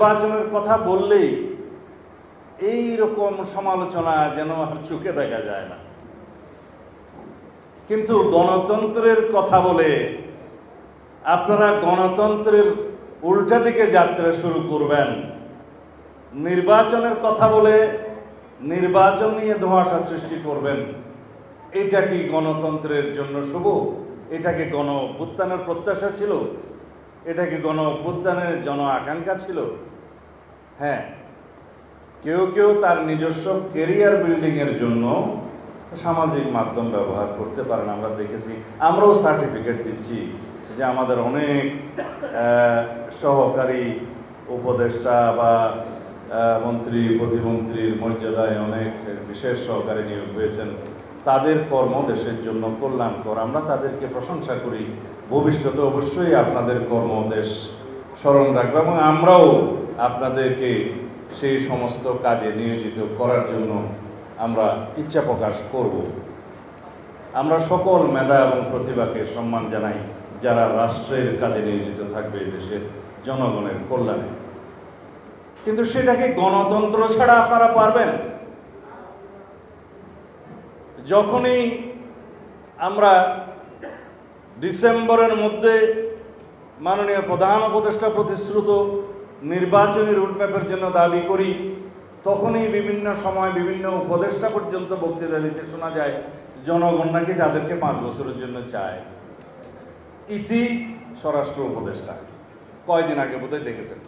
নির্বাচনের কথা বললেই এই রকম সমালোচনা যেন আর চোখে দেখা যায় না। কিন্তু গণতন্ত্রের কথা বলে আপনারা গণতন্ত্রের উল্টা দিকে যাত্রা শুরু করবেন, নির্বাচনের কথা বলে নির্বাচন নিয়ে ধোঁয়াশা সৃষ্টি করবেন। এটা কি গণতন্ত্রের জন্য শুভ? এটা কি গণ অভ্যুত্থানের প্রত্যাশা ছিল? এটা কি গণ অভ্যুত্থানের জন আকাঙ্ক্ষা ছিল? হ্যাঁ, কেউ কেউ তার নিজস্ব কেরিয়ার বিল্ডিংয়ের জন্য সামাজিক মাধ্যম ব্যবহার করতে পারেন। আমরা দেখেছি, আমরাও সার্টিফিকেট দিচ্ছি যে আমাদের অনেক সহকারী উপদেষ্টা বা মন্ত্রী প্রতিমন্ত্রীর মর্যাদায় অনেক বিশেষ সহকারী নিয়োগ হয়েছেন। তাদের কর্ম দেশের জন্য কল্যাণকর, আমরা তাদেরকে প্রশংসা করি। ভবিষ্যতে অবশ্যই আপনাদের কর্ম দেশ স্মরণ রাখবে এবং আমরাও আপনাদেরকে সেই সমস্ত কাজে নিয়োজিত করার জন্য আমরা ইচ্ছা প্রকাশ করব। আমরা সকল মেধা এবং প্রতিভাকে সম্মান জানাই যারা রাষ্ট্রের কাজে নিয়োজিত থাকবে দেশের জনগণের কল্যাণে। কিন্তু সেটাকে গণতন্ত্র ছাড়া আপনারা পারবেন? যখনই আমরা ডিসেম্বরের মধ্যে মাননীয় প্রধান উপদেষ্টা প্রতিশ্রুত নির্বাচনী রুটম্যাপের জন্য দাবি করি, তখনই বিভিন্ন সময় বিভিন্ন উপদেষ্টা পর্যন্ত বক্তৃতা দিতে শোনা যায় জনগণ নাকি তাদেরকে 5 বছরের জন্য চায়। ইতি স্বরাষ্ট্র উপদেষ্টা কয়দিন আগে বোধহয় দেখেছেন।